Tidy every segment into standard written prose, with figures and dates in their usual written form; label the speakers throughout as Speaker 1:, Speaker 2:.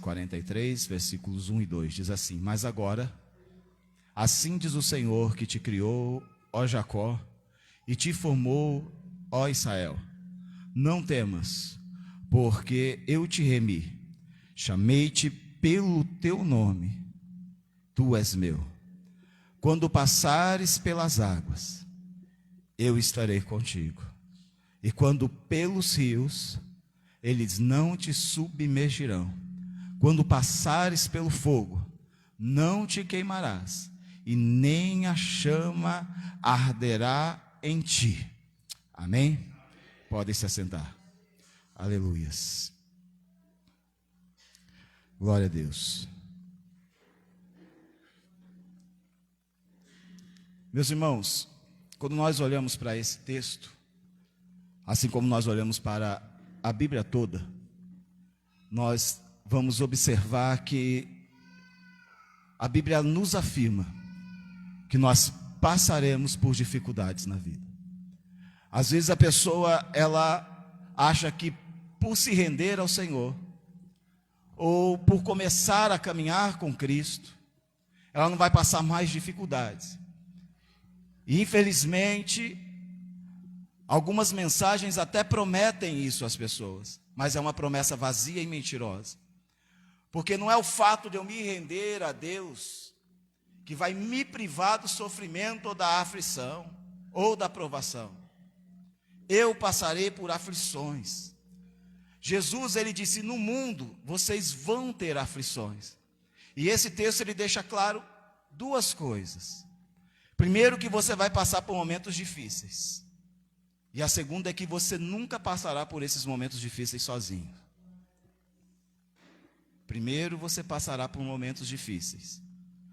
Speaker 1: 43, versículos 1 e 2, diz assim: Mas agora, assim diz o Senhor que te criou, ó Jacó, e te formou, ó Israel. Não temas, porque eu te remi, chamei-te pelo teu nome, tu és meu. Quando passares pelas águas, eu estarei contigo. E quando pelos rios, eles não te submergirão. Quando passares pelo fogo, não te queimarás, e nem a chama arderá em ti. Amém? Podem se assentar. Aleluias. Glória a Deus. Meus irmãos, quando nós olhamos para esse texto, assim como nós olhamos para a Bíblia toda, nós vamos observar que a Bíblia nos afirma que nós passaremos por dificuldades na vida. Às vezes a pessoa, ela acha que por se render ao Senhor, ou por começar a caminhar com Cristo, ela não vai passar mais dificuldades. E infelizmente, algumas mensagens até prometem isso às pessoas, mas é uma promessa vazia e mentirosa. Porque não é o fato de eu me render a Deus que vai me privar do sofrimento ou da aflição ou da provação. Eu passarei por aflições. Jesus, ele disse: no mundo vocês vão ter aflições. E esse texto ele deixa claro duas coisas. Primeiro, que você vai passar por momentos difíceis. E a segunda é que você nunca passará por esses momentos difíceis sozinho. Primeiro, você passará por momentos difíceis,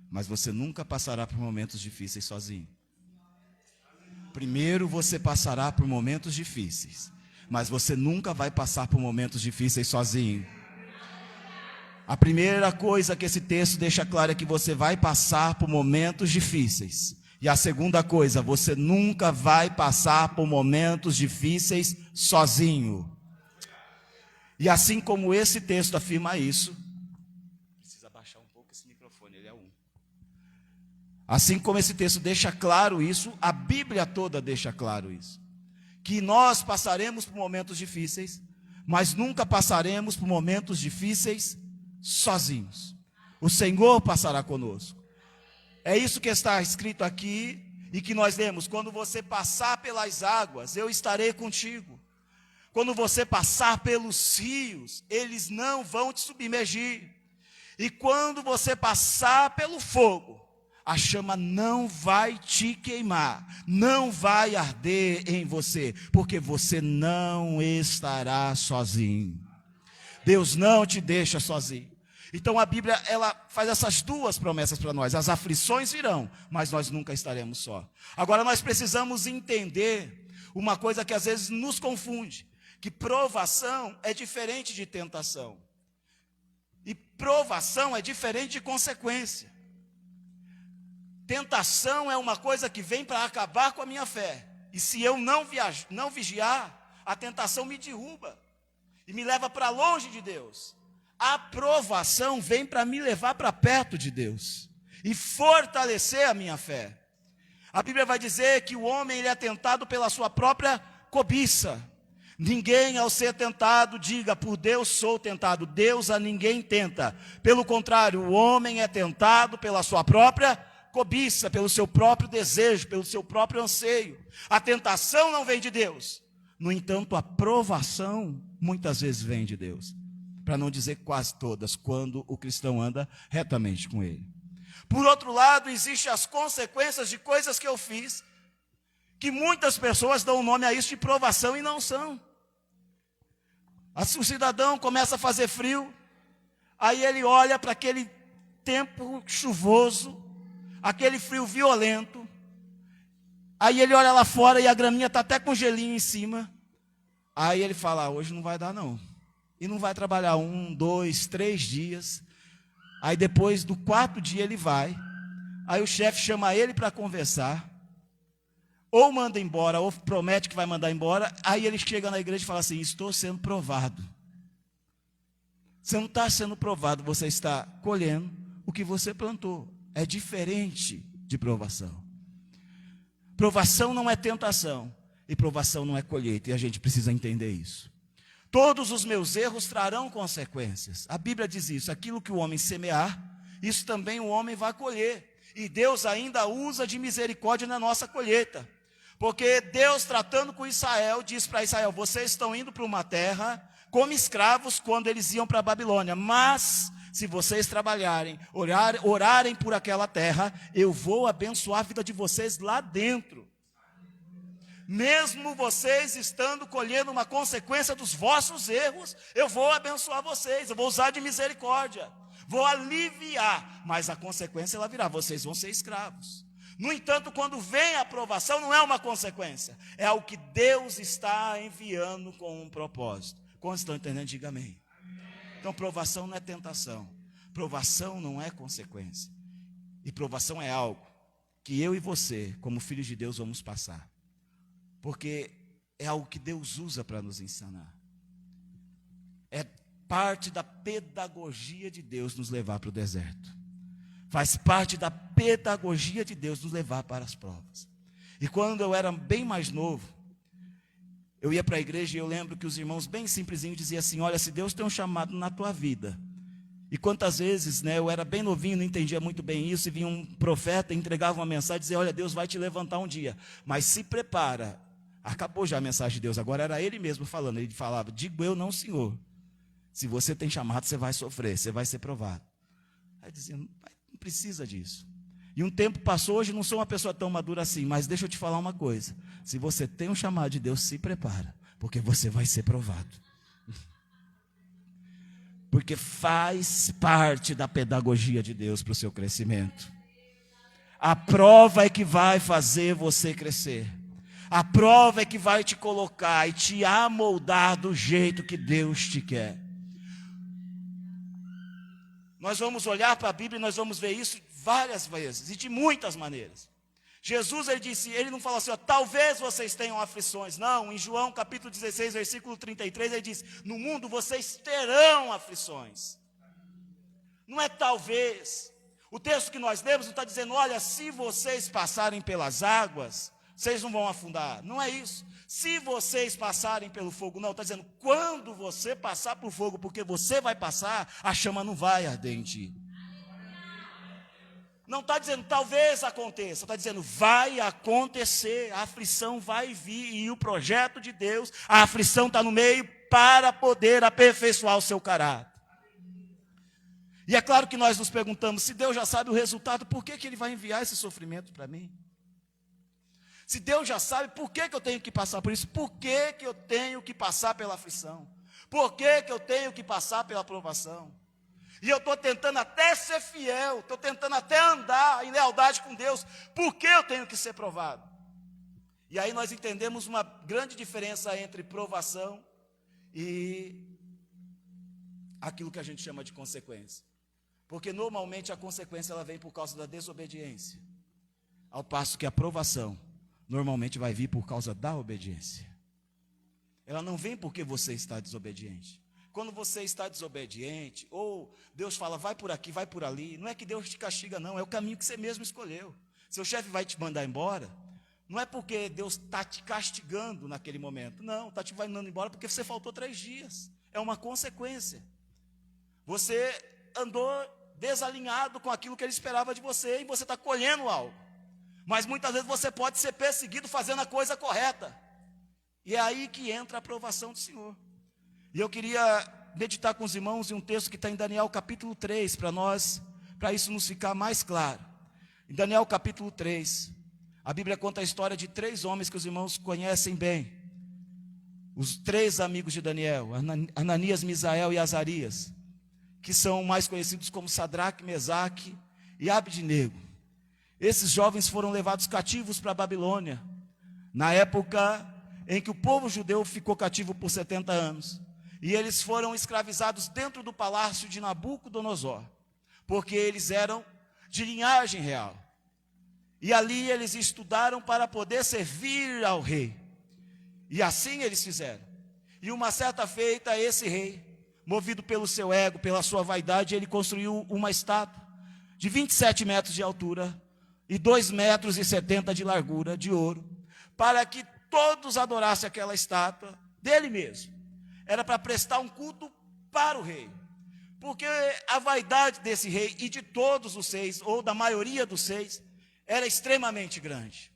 Speaker 1: mas você nunca passará por momentos difíceis sozinho. Primeiro, você passará por momentos difíceis, mas você nunca vai passar por momentos difíceis sozinho. A primeira coisa que esse texto deixa claro é que você vai passar por momentos difíceis. E a segunda coisa, você nunca vai passar por momentos difíceis sozinho. E assim como esse texto afirma isso, precisa abaixar um pouco esse microfone, ele é um. Assim como esse texto deixa claro isso, a Bíblia toda deixa claro isso. Que nós passaremos por momentos difíceis, mas nunca passaremos por momentos difíceis sozinhos. O Senhor passará conosco. É isso que está escrito aqui e que nós lemos: quando você passar pelas águas, eu estarei contigo. Quando você passar pelos rios, eles não vão te submergir. E quando você passar pelo fogo, a chama não vai te queimar, não vai arder em você, porque você não estará sozinho. Deus não te deixa sozinho. Então a Bíblia, ela faz essas duas promessas para nós. As aflições virão, mas nós nunca estaremos só. Agora nós precisamos entender uma coisa que às vezes nos confunde, que provação é diferente de tentação. E provação é diferente de consequência. Tentação é uma coisa que vem para acabar com a minha fé. E se eu não vigiar, a tentação me derruba e me leva para longe de Deus. A provação vem para me levar para perto de Deus e fortalecer a minha fé. A Bíblia vai dizer que o homem ele é tentado pela sua própria cobiça. Ninguém ao ser tentado diga: por Deus sou tentado. Deus a ninguém tenta. Pelo contrário, o homem é tentado pela sua própria cobiça, pelo seu próprio desejo, pelo seu próprio anseio. A tentação não vem de Deus. No entanto, a provação muitas vezes vem de Deus. Para não dizer quase todas, quando o cristão anda retamente com ele. Por outro lado, existem as consequências de coisas que eu fiz, que muitas pessoas dão o nome a isso de provação e não são. O cidadão começa a fazer frio, aí ele olha para aquele tempo chuvoso, aquele frio violento, aí ele olha lá fora e a graminha está até com gelinho em cima, aí ele fala: hoje não vai dar não. E não vai trabalhar 1, 2, 3 dias. Aí depois do 4º dia ele vai. Aí o chefe chama ele para conversar. Ou manda embora, ou promete que vai mandar embora. Aí ele chega na igreja e fala assim: estou sendo provado. Você não está sendo provado, você está colhendo o que você plantou. É diferente de provação. Provação não é tentação, e provação não é colheita, e a gente precisa entender isso. Todos os meus erros trarão consequências. A Bíblia diz isso, aquilo que o homem semear, isso também o homem vai colher. E Deus ainda usa de misericórdia na nossa colheita. Porque Deus, tratando com Israel, diz para Israel: vocês estão indo para uma terra como escravos quando eles iam para a Babilônia. Mas, se vocês trabalharem, orarem por aquela terra, eu vou abençoar a vida de vocês lá dentro. Mesmo vocês estando colhendo uma consequência dos vossos erros, eu vou abençoar vocês, eu vou usar de misericórdia. Vou aliviar, mas a consequência ela virá, vocês vão ser escravos. No entanto, quando vem a aprovação, não é uma consequência, é algo que Deus está enviando com um propósito. Quando estão entendendo, diga amém. Então, provação não é tentação, provação não é consequência, e provação é algo que eu e você, como filhos de Deus, vamos passar, porque é algo que Deus usa para nos ensinar. É parte da pedagogia de Deus nos levar para o deserto. Faz parte da pedagogia de Deus nos levar para as provas. E quando eu era bem mais novo, eu ia para a igreja e eu lembro que os irmãos bem simplesinhos diziam assim: olha, se Deus tem um chamado na tua vida. E quantas vezes, eu era bem novinho, não entendia muito bem isso, e vinha um profeta, entregava uma mensagem e dizia: olha, Deus vai te levantar um dia, mas se prepara. Acabou já a mensagem de Deus, agora era ele mesmo falando. Ele falava: digo eu, não, Senhor. Se você tem chamado, você vai sofrer, você vai ser provado. Aí dizia: não precisa disso. E um tempo passou, hoje não sou uma pessoa tão madura assim, mas deixa eu te falar uma coisa: se você tem um chamado de Deus, se prepara, porque você vai ser provado. Porque faz parte da pedagogia de Deus para o seu crescimento. A prova é que vai fazer você crescer. A prova é que vai te colocar e te amoldar do jeito que Deus te quer. Nós vamos olhar para a Bíblia e nós vamos ver isso várias vezes e de muitas maneiras. Jesus, ele não fala assim: talvez vocês tenham aflições. Não, em João capítulo 16, versículo 33, ele diz: no mundo vocês terão aflições. Não é talvez. O texto que nós lemos não está dizendo: olha, se vocês passarem pelas águas, vocês não vão afundar. Não é isso. Se vocês passarem pelo fogo, não, está dizendo: quando você passar por fogo, porque você vai passar, a chama não vai arder em ti. Não está dizendo talvez aconteça, está dizendo vai acontecer, a aflição vai vir, e o projeto de Deus, a aflição está no meio para poder aperfeiçoar o seu caráter. E é claro que nós nos perguntamos: se Deus já sabe o resultado, por que Ele vai enviar esse sofrimento para mim? Se Deus já sabe, por que eu tenho que passar por isso? Por que eu tenho que passar pela aflição? Por que eu tenho que passar pela provação? E eu estou tentando até ser fiel, estou tentando até andar em lealdade com Deus. Por que eu tenho que ser provado? E aí nós entendemos uma grande diferença entre provação e aquilo que a gente chama de consequência. Porque normalmente a consequência ela vem por causa da desobediência, ao passo que a provação normalmente vai vir por causa da obediência. Ela não vem porque você está desobediente. Quando você está desobediente, ou Deus fala, vai por aqui, vai por ali, não é que Deus te castiga, não, é o caminho que você mesmo escolheu. Seu chefe vai te mandar embora, não é porque Deus está te castigando naquele momento, não, está te mandando embora porque você faltou 3 dias, é uma consequência. Você andou desalinhado com aquilo que Ele esperava de você, e você está colhendo algo. Mas muitas vezes você pode ser perseguido fazendo a coisa correta, e é aí que entra a aprovação do Senhor. E eu queria meditar com os irmãos em um texto que está em Daniel capítulo 3, para isso nos ficar mais claro. Em Daniel capítulo 3, a Bíblia conta a história de 3 homens que os irmãos conhecem bem. Os 3 amigos de Daniel, Ananias, Misael e Azarias, que são mais conhecidos como Sadraque, Mesaque e Abdenego. Esses jovens foram levados cativos para a Babilônia, na época em que o povo judeu ficou cativo por 70 anos. E eles foram escravizados dentro do palácio de Nabucodonosor, porque eles eram de linhagem real. E ali eles estudaram para poder servir ao rei. E assim eles fizeram. E uma certa feita, esse rei movido pelo seu ego, pela sua vaidade, ele construiu uma estátua de 27 metros de altura e 2,70 metros de largura, de ouro, para que todos adorassem aquela estátua dele mesmo. Era para prestar um culto para o rei. Porque a vaidade desse rei e de todos os seis, ou da maioria dos seis, era extremamente grande.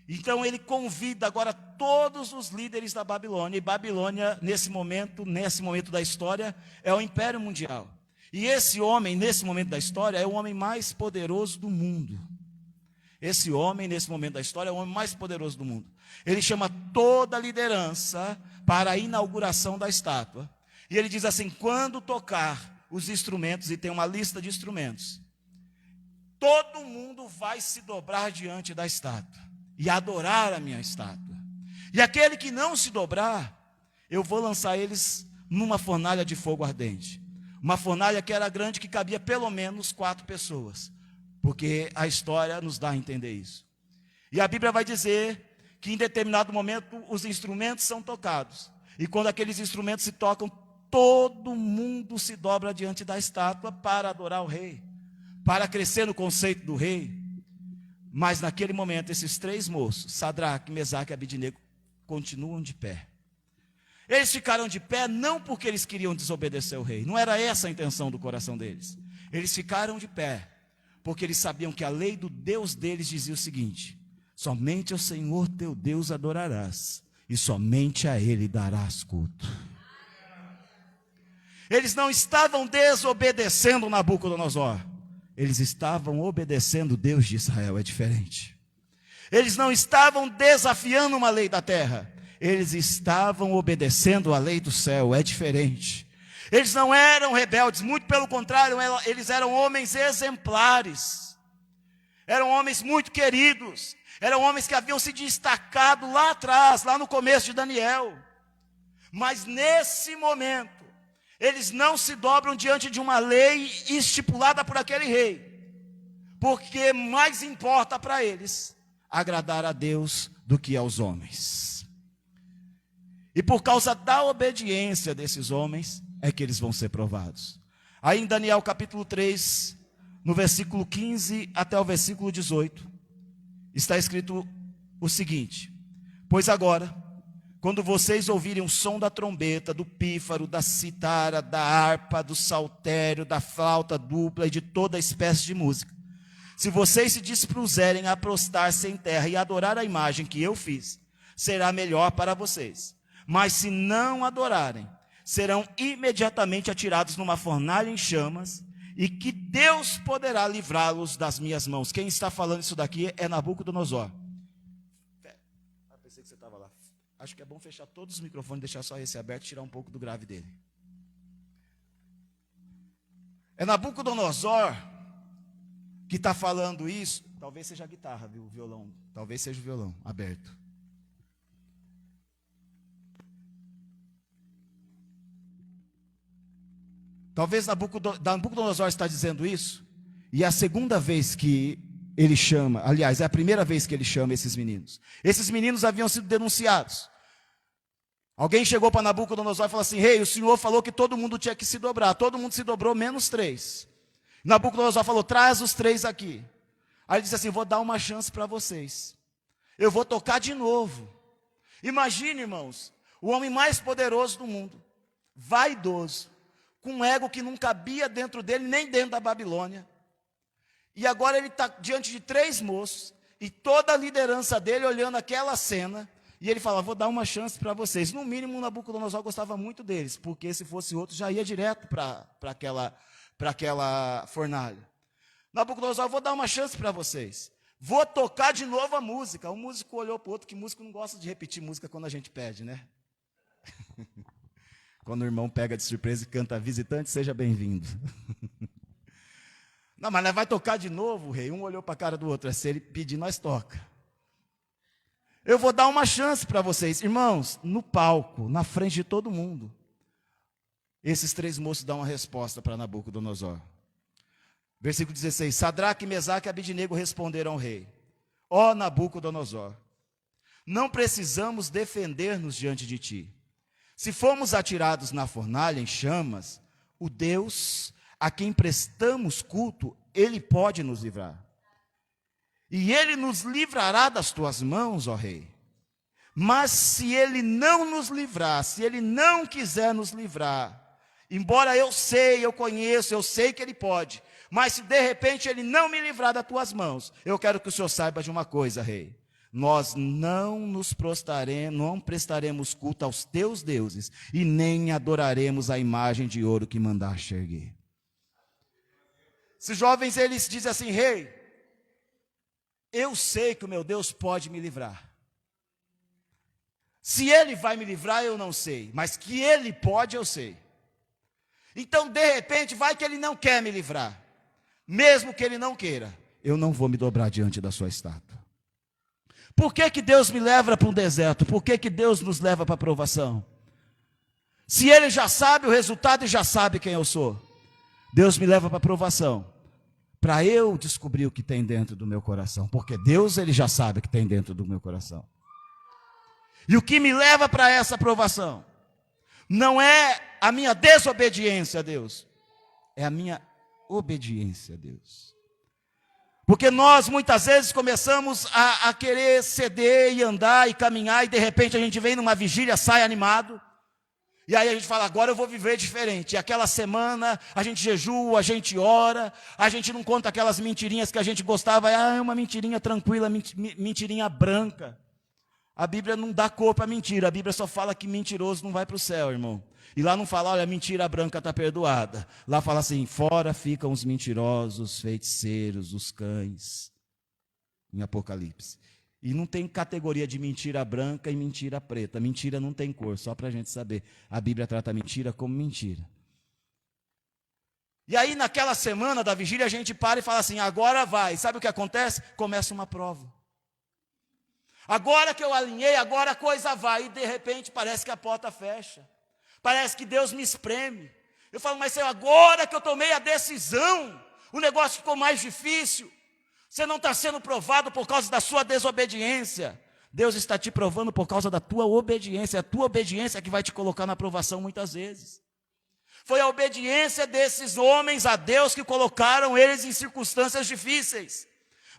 Speaker 1: Então ele convida agora todos os líderes da Babilônia, e Babilônia, nesse momento da história, é o império mundial. E esse homem, nesse momento da história, é o homem mais poderoso do mundo. Esse homem, nesse momento da história, é o homem mais poderoso do mundo. Ele chama toda a liderança para a inauguração da estátua. E ele diz assim: quando tocar os instrumentos, e tem uma lista de instrumentos, todo mundo vai se dobrar diante da estátua e adorar a minha estátua. E aquele que não se dobrar, eu vou lançar eles numa fornalha de fogo ardente. Uma fornalha que era grande, que cabia pelo menos 4 pessoas. Porque a história nos dá a entender isso. E a Bíblia vai dizer que em determinado momento os instrumentos são tocados. E quando aqueles instrumentos se tocam, todo mundo se dobra diante da estátua para adorar o rei, para crescer no conceito do rei. Mas naquele momento, esses 3 moços, Sadraque, Mesaque e Abidnego, continuam de pé. Eles ficaram de pé não porque eles queriam desobedecer ao rei, não era essa a intenção do coração deles. Eles ficaram de pé porque eles sabiam que a lei do Deus deles dizia o seguinte: somente ao Senhor teu Deus adorarás, e somente a Ele darás culto. Eles não estavam desobedecendo Nabucodonosor, eles estavam obedecendo o Deus de Israel, é diferente. Eles não estavam desafiando uma lei da terra, eles estavam obedecendo a lei do céu, é diferente. Eles não eram rebeldes, muito pelo contrário, eles eram homens exemplares. Eram homens muito queridos. Eram homens que haviam se destacado lá atrás, lá no começo de Daniel. Mas nesse momento, eles não se dobram diante de uma lei estipulada por aquele rei. Porque mais importa para eles agradar a Deus do que aos homens. E por causa da obediência desses homens, é que eles vão ser provados. Aí em Daniel capítulo 3, no versículo 15 até o versículo 18, está escrito o seguinte: pois agora, quando vocês ouvirem o som da trombeta, do pífaro, da citara, da harpa, do saltério, da flauta dupla e de toda espécie de música, se vocês se dispuserem a prostrar-se em terra e adorar a imagem que eu fiz, será melhor para vocês. Mas se não adorarem, serão imediatamente atirados numa fornalha em chamas, e que Deus poderá livrá-los das minhas mãos. Quem está falando isso daqui é Nabucodonosor. Pensei que você estava lá. Acho que é bom fechar todos os microfones, deixar só esse aberto e tirar um pouco do grave dele. É Nabucodonosor que está falando isso. Talvez seja a guitarra, viu, o violão. Talvez seja o violão aberto. Talvez Nabucodonosor está dizendo isso, e é a segunda vez que ele chama, aliás, é a primeira vez que ele chama esses meninos. Esses meninos haviam sido denunciados. Alguém chegou para Nabucodonosor e falou assim: rei, o senhor falou que todo mundo tinha que se dobrar. Todo mundo se dobrou, menos 3. Nabucodonosor falou: traz os 3 aqui. Aí ele disse assim: vou dar uma chance para vocês. Eu vou tocar de novo. Imagine, irmãos, o homem mais poderoso do mundo, vaidoso, com um ego que não cabia dentro dele, nem dentro da Babilônia. E agora ele está diante de 3 moços, e toda a liderança dele olhando aquela cena, e ele fala: vou dar uma chance para vocês. No mínimo, Nabucodonosor gostava muito deles, porque se fosse outro, já ia direto para aquela fornalha. Nabucodonosor: vou dar uma chance para vocês. Vou tocar de novo a música. O músico olhou para o outro, que músico não gosta de repetir música quando a gente pede, né? Quando o irmão pega de surpresa e canta: visitante, seja bem-vindo. Não, mas nós vai tocar de novo, rei. Um olhou para a cara do outro. Se ele pedir, nós toca. Eu vou dar uma chance para vocês. Irmãos, no palco, na frente de todo mundo, esses 3 moços dão uma resposta para Nabucodonosor. Versículo 16. Sadraque, Mesaque e Abidnego responderam ao rei: ó Nabucodonosor, não precisamos defender-nos diante de ti. Se formos atirados na fornalha em chamas, o Deus a quem prestamos culto, Ele pode nos livrar. E Ele nos livrará das tuas mãos, ó Rei. Mas se Ele não nos livrar, se Ele não quiser nos livrar, embora eu conheço, eu sei que Ele pode, mas se de repente Ele não me livrar das tuas mãos, eu quero que o Senhor saiba de uma coisa, Rei. Nós não prestaremos culto aos teus deuses, e nem adoraremos a imagem de ouro que mandaste erguer. Esses jovens, eles dizem assim: Rei, eu sei que o meu Deus pode me livrar. Se Ele vai me livrar, eu não sei, mas que Ele pode, eu sei. Então, de repente, vai que Ele não quer me livrar. Mesmo que Ele não queira, eu não vou me dobrar diante da sua estátua. Por que que Deus me leva para um deserto? Por que que Deus nos leva para a provação? Se Ele já sabe o resultado e já sabe quem eu sou, Deus me leva para a provação, para eu descobrir o que tem dentro do meu coração, porque Deus, Ele já sabe o que tem dentro do meu coração. E o que me leva para essa provação não é a minha desobediência a Deus, é a minha obediência a Deus. Porque nós muitas vezes começamos a querer ceder e andar e caminhar, e de repente a gente vem numa vigília, sai animado, e aí a gente fala: agora eu vou viver diferente. E aquela semana a gente jejua, a gente ora, a gente não conta aquelas mentirinhas que a gente gostava. É uma mentirinha tranquila, mentirinha branca. A Bíblia não dá cor para mentira, a Bíblia só fala que mentiroso não vai para o céu, irmão. E lá não fala: olha, mentira branca está perdoada. Lá fala assim: fora ficam os mentirosos, feiticeiros, os cães. Em Apocalipse. E não tem categoria de mentira branca e mentira preta. Mentira não tem cor, só para a gente saber. A Bíblia trata a mentira como mentira. E aí naquela semana da vigília a gente para e fala assim: agora vai. Sabe o que acontece? Começa uma prova. Agora que eu alinhei, agora a coisa vai. E de repente parece que a porta fecha. Parece que Deus me espreme. Eu falo: mas Senhor, agora que eu tomei a decisão, o negócio ficou mais difícil. Você não está sendo provado por causa da sua desobediência. Deus está te provando por causa da tua obediência. É a tua obediência que vai te colocar na provação muitas vezes. Foi a obediência desses homens a Deus que colocaram eles em circunstâncias difíceis.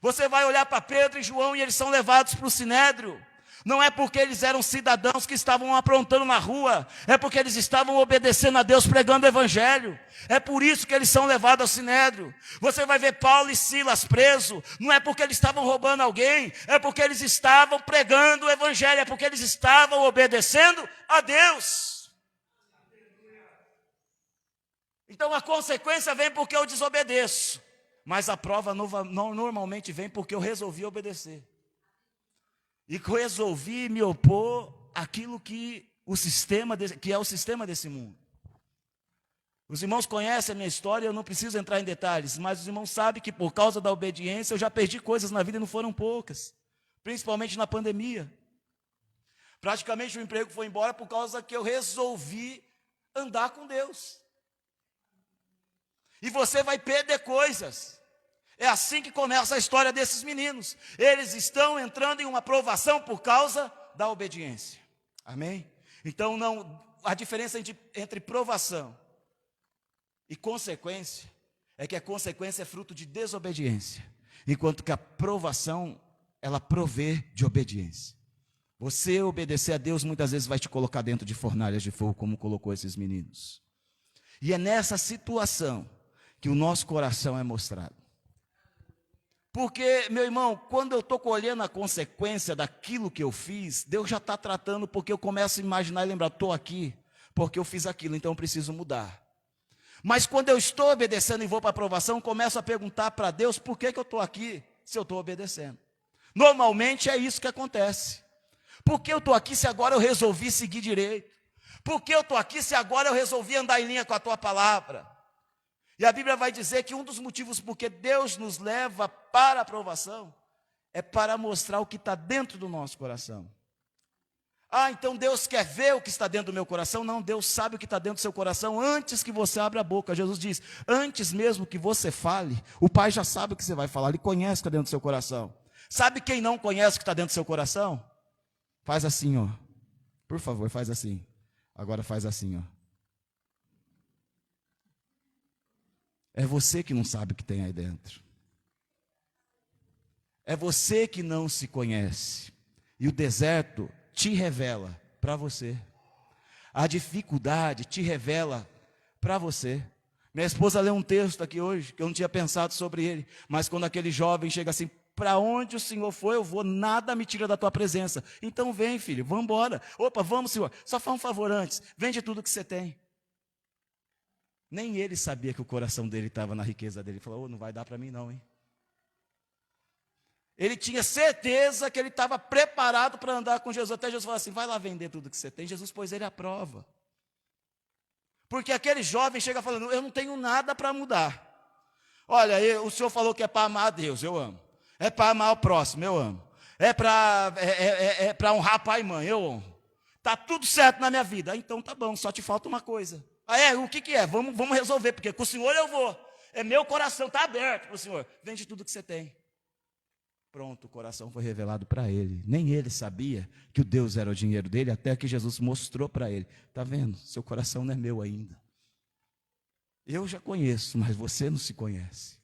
Speaker 1: Você vai olhar para Pedro e João e eles são levados para o Sinédrio. Não é porque eles eram cidadãos que estavam aprontando na rua, é porque eles estavam obedecendo a Deus, pregando o Evangelho. É por isso que eles são levados ao Sinédrio. Você vai ver Paulo e Silas presos, não é porque eles estavam roubando alguém, é porque eles estavam pregando o Evangelho, é porque eles estavam obedecendo a Deus. Então a consequência vem porque eu desobedeço, mas a prova normalmente vem porque eu resolvi obedecer. E que eu resolvi me opor àquilo que é o sistema desse mundo. Os irmãos conhecem a minha história, eu não preciso entrar em detalhes, mas os irmãos sabem que por causa da obediência eu já perdi coisas na vida e não foram poucas, principalmente na pandemia. Praticamente o emprego foi embora por causa que eu resolvi andar com Deus. E você vai perder coisas. É assim que começa a história desses meninos. Eles estão entrando em uma provação por causa da obediência. Amém? Então a diferença entre provação e consequência é que a consequência é fruto de desobediência, enquanto que a provação, ela provê de obediência. Você obedecer a Deus muitas vezes vai te colocar dentro de fornalhas de fogo, como colocou esses meninos. E é nessa situação que o nosso coração é mostrado. Porque, meu irmão, quando eu estou colhendo a consequência daquilo que eu fiz, Deus já está tratando, porque eu começo a imaginar e lembrar: estou aqui porque eu fiz aquilo, então eu preciso mudar. Mas quando eu estou obedecendo e vou para a aprovação, começo a perguntar para Deus: por que eu estou aqui se eu estou obedecendo? Normalmente é isso que acontece. Por que eu estou aqui se agora eu resolvi seguir direito? Por que eu estou aqui se agora eu resolvi andar em linha com a tua palavra? E a Bíblia vai dizer que um dos motivos porque Deus nos leva para a aprovação é para mostrar o que está dentro do nosso coração. Ah, então Deus quer ver o que está dentro do meu coração? Não, Deus sabe o que está dentro do seu coração antes que você abra a boca. Jesus diz: antes mesmo que você fale, o Pai já sabe o que você vai falar, Ele conhece o que está dentro do seu coração. Sabe quem não conhece o que está dentro do seu coração? Faz assim, ó. Por favor, faz assim. Agora faz assim, ó. É você que não sabe o que tem aí dentro. É você que não se conhece. E o deserto te revela para você. A dificuldade te revela para você. Minha esposa leu um texto aqui hoje, que eu não tinha pensado sobre ele, mas quando aquele jovem chega assim, para onde o Senhor for, eu vou, nada me tira da tua presença. Então vem, filho, vamos embora. Opa, vamos, Senhor. Só faz um favor antes, vende tudo que você tem. Nem ele sabia que o coração dele estava na riqueza dele. Ele falou, não vai dar para mim não, hein? Ele tinha certeza que ele estava preparado para andar com Jesus. Até Jesus falou assim, vai lá vender tudo que você tem. Jesus pôs ele à prova. Porque aquele jovem chega falando, eu não tenho nada para mudar. Olha, o Senhor falou que é para amar a Deus, eu amo. É para amar o próximo, eu amo. É para honrar pai e mãe, eu honro. Está tudo certo na minha vida. Então tá bom, só te falta uma coisa. O que é? Vamos resolver, porque com o Senhor eu vou. Meu coração está aberto para o Senhor. Vende tudo que você tem. Pronto, o coração foi revelado para ele. Nem ele sabia que o Deus era o dinheiro dele, até que Jesus mostrou para ele. Está vendo? Seu coração não é meu ainda. Eu já conheço, mas você não se conhece.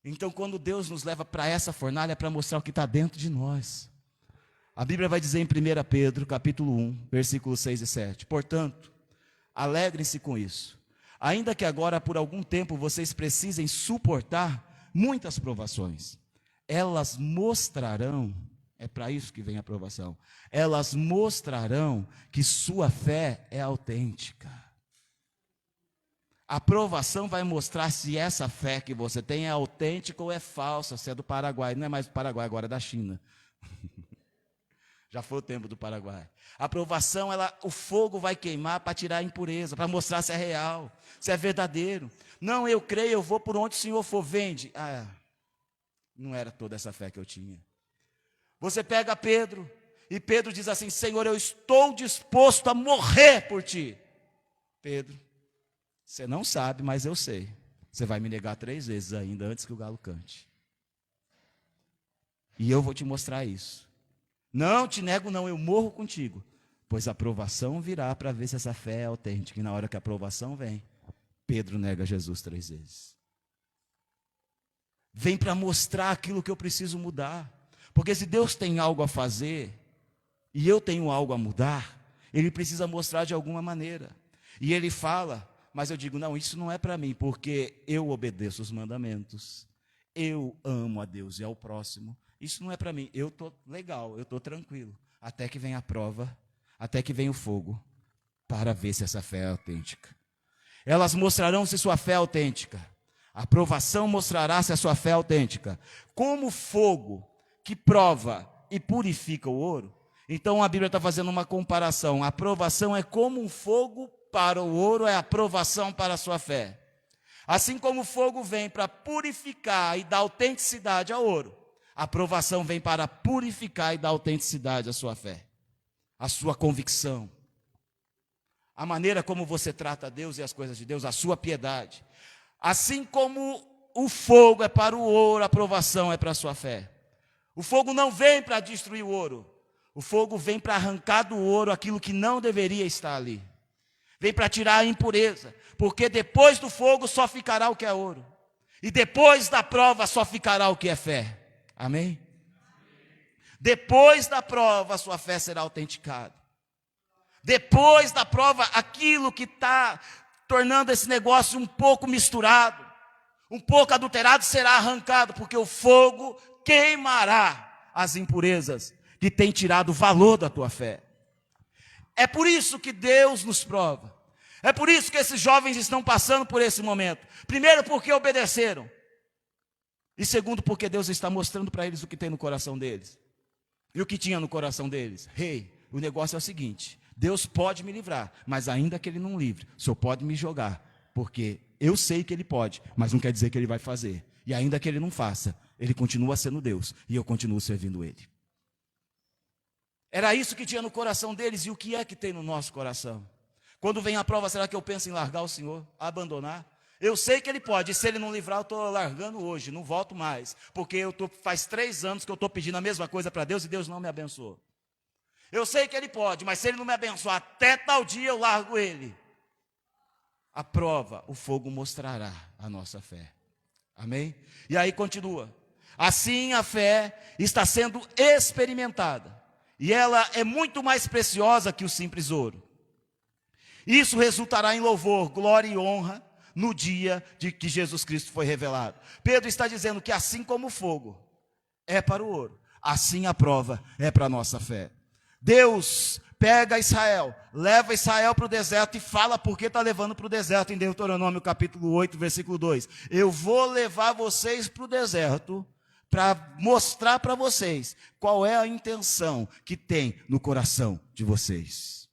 Speaker 1: Então, quando Deus nos leva para essa fornalha, é para mostrar o que está dentro de nós. A Bíblia vai dizer em 1 Pedro, capítulo 1, versículos 6 e 7. Portanto, alegrem-se com isso. Ainda que agora, por algum tempo, vocês precisem suportar muitas provações. Elas mostrarão, é para isso que vem a provação, elas mostrarão que sua fé é autêntica. A provação vai mostrar se essa fé que você tem é autêntica ou é falsa, se é do Paraguai. Não é mais do Paraguai, agora é da China. Já foi o tempo do Paraguai. A provação, o fogo vai queimar para tirar a impureza, para mostrar se é real, se é verdadeiro. Não, eu creio, eu vou por onde o Senhor for, vende. Não era toda essa fé que eu tinha. Você pega Pedro, e Pedro diz assim, Senhor, eu estou disposto a morrer por ti. Pedro, você não sabe, mas eu sei. Você vai me negar 3 vezes ainda, antes que o galo cante. E eu vou te mostrar isso. Não te nego não, eu morro contigo. Pois a provação virá para ver se essa fé é autêntica. E na hora que a provação vem, Pedro nega Jesus 3 vezes. Vem para mostrar aquilo que eu preciso mudar. Porque se Deus tem algo a fazer, e eu tenho algo a mudar, Ele precisa mostrar de alguma maneira. E Ele fala, mas eu digo, não, isso não é para mim, porque eu obedeço os mandamentos. Eu amo a Deus e ao próximo. Isso não é para mim, eu estou legal, eu estou tranquilo. Até que vem a prova, até que vem o fogo, para ver se essa fé é autêntica. Elas mostrarão se sua fé é autêntica. A provação mostrará se a sua fé é autêntica. Como o fogo que prova e purifica o ouro, então a Bíblia está fazendo uma comparação. A provação é como um fogo para o ouro, é a provação para a sua fé. Assim como o fogo vem para purificar e dar autenticidade ao ouro, a provação vem para purificar e dar autenticidade à sua fé, à sua convicção, a maneira como você trata Deus e as coisas de Deus, a sua piedade. Assim como o fogo é para o ouro, a provação é para a sua fé. O fogo não vem para destruir o ouro, o fogo vem para arrancar do ouro aquilo que não deveria estar ali. Vem para tirar a impureza, porque depois do fogo só ficará o que é ouro. E depois da prova só ficará o que é fé. Amém? Depois da prova a sua fé será autenticada. Depois da prova, aquilo que está tornando esse negócio um pouco misturado, um pouco adulterado, será arrancado, porque o fogo queimará as impurezas que tem tirado o valor da tua fé. É por isso que Deus nos prova. É por isso que esses jovens estão passando por esse momento. Primeiro, porque obedeceram. E segundo, porque Deus está mostrando para eles o que tem no coração deles. E o que tinha no coração deles? O negócio é o seguinte: Deus pode me livrar, mas ainda que Ele não livre, o Senhor pode me jogar, porque eu sei que Ele pode, mas não quer dizer que Ele vai fazer. E ainda que Ele não faça, Ele continua sendo Deus, e eu continuo servindo Ele. Era isso que tinha no coração deles, e o que é que tem no nosso coração? Quando vem a prova, será que eu penso em largar o Senhor, abandonar? Eu sei que Ele pode, e se Ele não livrar, eu estou largando hoje, não volto mais, porque faz 3 anos que eu estou pedindo a mesma coisa para Deus, e Deus não me abençoou. Eu sei que ele pode, mas se ele não me abençoar até tal dia, eu largo ele. A prova, o fogo mostrará a nossa fé. Amém? E aí continua. Assim a fé está sendo experimentada. E ela é muito mais preciosa que o simples ouro. Isso resultará em louvor, glória e honra no dia de que Jesus Cristo foi revelado. Pedro está dizendo que assim como o fogo é para o ouro, assim a prova é para a nossa fé. Deus pega Israel, leva Israel para o deserto e fala por que está levando para o deserto em Deuteronômio capítulo 8, versículo 2. Eu vou levar vocês para o deserto para mostrar para vocês qual é a intenção que tem no coração de vocês.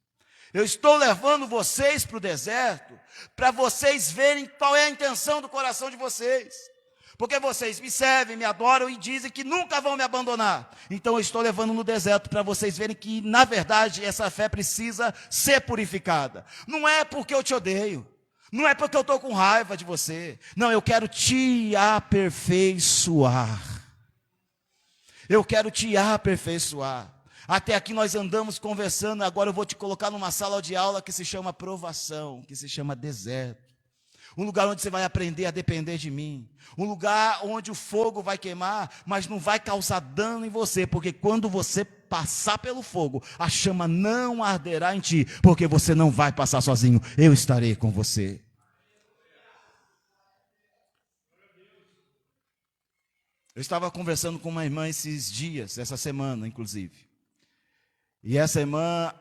Speaker 1: Eu estou levando vocês para o deserto para vocês verem qual é a intenção do coração de vocês. Porque vocês me servem, me adoram e dizem que nunca vão me abandonar. Então eu estou levando no deserto para vocês verem que, na verdade, essa fé precisa ser purificada. Não é porque eu te odeio. Não é porque eu estou com raiva de você. Não, eu quero te aperfeiçoar. Eu quero te aperfeiçoar. Até aqui nós andamos conversando, agora eu vou te colocar numa sala de aula que se chama provação, que se chama deserto. Um lugar onde você vai aprender a depender de mim. Um lugar onde o fogo vai queimar, mas não vai causar dano em você, porque quando você passar pelo fogo, a chama não arderá em ti, porque você não vai passar sozinho, eu estarei com você. Eu estava conversando com uma irmã esses dias, essa semana inclusive. E essa irmã,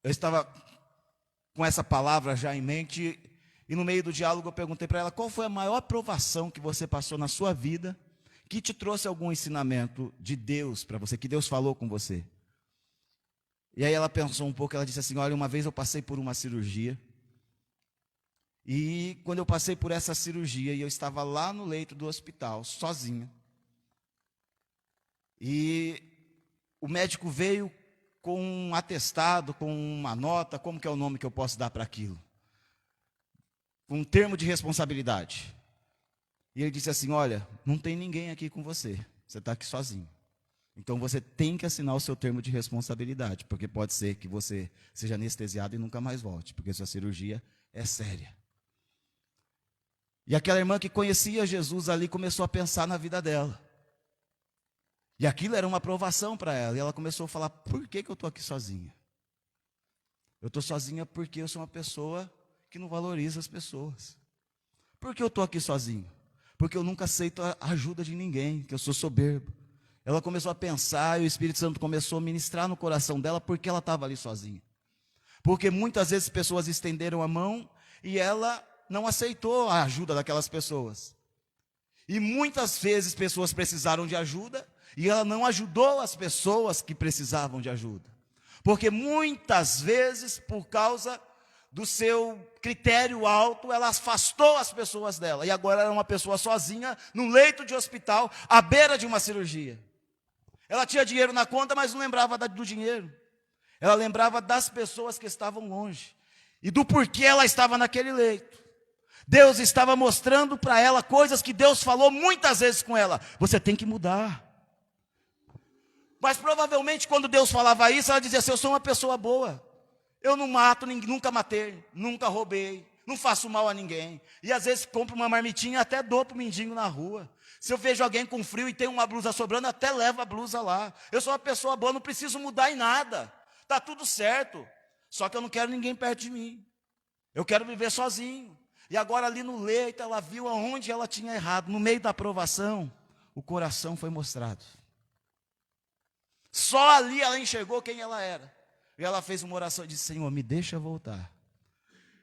Speaker 1: eu estava com essa palavra já em mente, e no meio do diálogo eu perguntei para ela, qual foi a maior provação que você passou na sua vida, que te trouxe algum ensinamento de Deus para você, que Deus falou com você? E aí ela pensou um pouco, ela disse assim, olha, uma vez eu passei por uma cirurgia, e quando eu passei por essa cirurgia, e eu estava lá no leito do hospital, sozinha, e o médico veio com um atestado, com uma nota, como que é o nome que eu posso dar para aquilo? Um termo de responsabilidade. E ele disse assim, olha, não tem ninguém aqui com você, você está aqui sozinho. Então você tem que assinar o seu termo de responsabilidade, porque pode ser que você seja anestesiado e nunca mais volte, porque sua cirurgia é séria. E aquela irmã que conhecia Jesus ali começou a pensar na vida dela. E aquilo era uma provação para ela. E ela começou a falar, por que eu estou aqui sozinha? Eu estou sozinha porque eu sou uma pessoa que não valoriza as pessoas. Por que eu estou aqui sozinho? Porque eu nunca aceito a ajuda de ninguém, que eu sou soberbo. Ela começou a pensar e o Espírito Santo começou a ministrar no coração dela porque ela estava ali sozinha. Porque muitas vezes pessoas estenderam a mão e ela não aceitou a ajuda daquelas pessoas. E muitas vezes pessoas precisaram de ajuda e ela não ajudou as pessoas que precisavam de ajuda. Porque muitas vezes, por causa do seu critério alto, ela afastou as pessoas dela. E agora era uma pessoa sozinha, num leito de hospital, à beira de uma cirurgia. Ela tinha dinheiro na conta, mas não lembrava do dinheiro. Ela lembrava das pessoas que estavam longe. E do porquê ela estava naquele leito. Deus estava mostrando para ela coisas que Deus falou muitas vezes com ela. Você tem que mudar. Mas provavelmente quando Deus falava isso, ela dizia assim, eu sou uma pessoa boa. Eu não mato, nunca matei, nunca roubei, não faço mal a ninguém. E às vezes compro uma marmitinha e até dou para o mendigo na rua. Se eu vejo alguém com frio e tem uma blusa sobrando, até levo a blusa lá. Eu sou uma pessoa boa, não preciso mudar em nada. Está tudo certo. Só que eu não quero ninguém perto de mim. Eu quero viver sozinho. E agora ali no leito, ela viu aonde ela tinha errado. No meio da provação, o coração foi mostrado. Só ali ela enxergou quem ela era. E ela fez uma oração e disse, Senhor, me deixa voltar.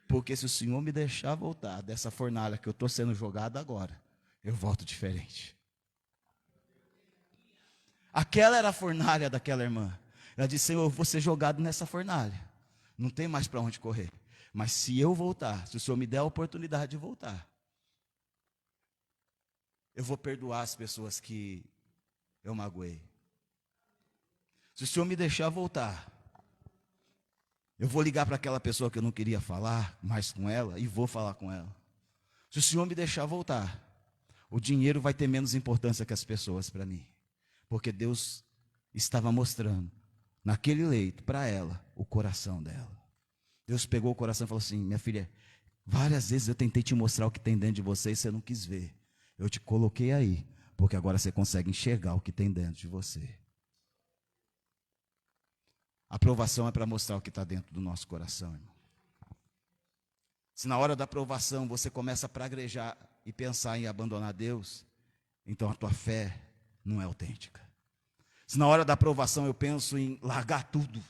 Speaker 1: Porque se o Senhor me deixar voltar dessa fornalha que eu estou sendo jogado agora, eu volto diferente. Aquela era a fornalha daquela irmã. Ela disse, Senhor, eu vou ser jogado nessa fornalha. Não tem mais para onde correr. Mas se eu voltar, se o Senhor me der a oportunidade de voltar, eu vou perdoar as pessoas que eu magoei. Se o Senhor me deixar voltar, eu vou ligar para aquela pessoa que eu não queria falar mais com ela e vou falar com ela. Se o Senhor me deixar voltar, o dinheiro vai ter menos importância que as pessoas para mim. Porque Deus estava mostrando naquele leito, para ela, o coração dela. Deus pegou o coração e falou assim: minha filha, várias vezes eu tentei te mostrar o que tem dentro de você e você não quis ver. Eu te coloquei aí, porque agora você consegue enxergar o que tem dentro de você. A aprovação é para mostrar o que está dentro do nosso coração, irmão. Se na hora da aprovação você começa a praguejar e pensar em abandonar Deus, então a tua fé não é autêntica. Se na hora da aprovação eu penso em largar tudo,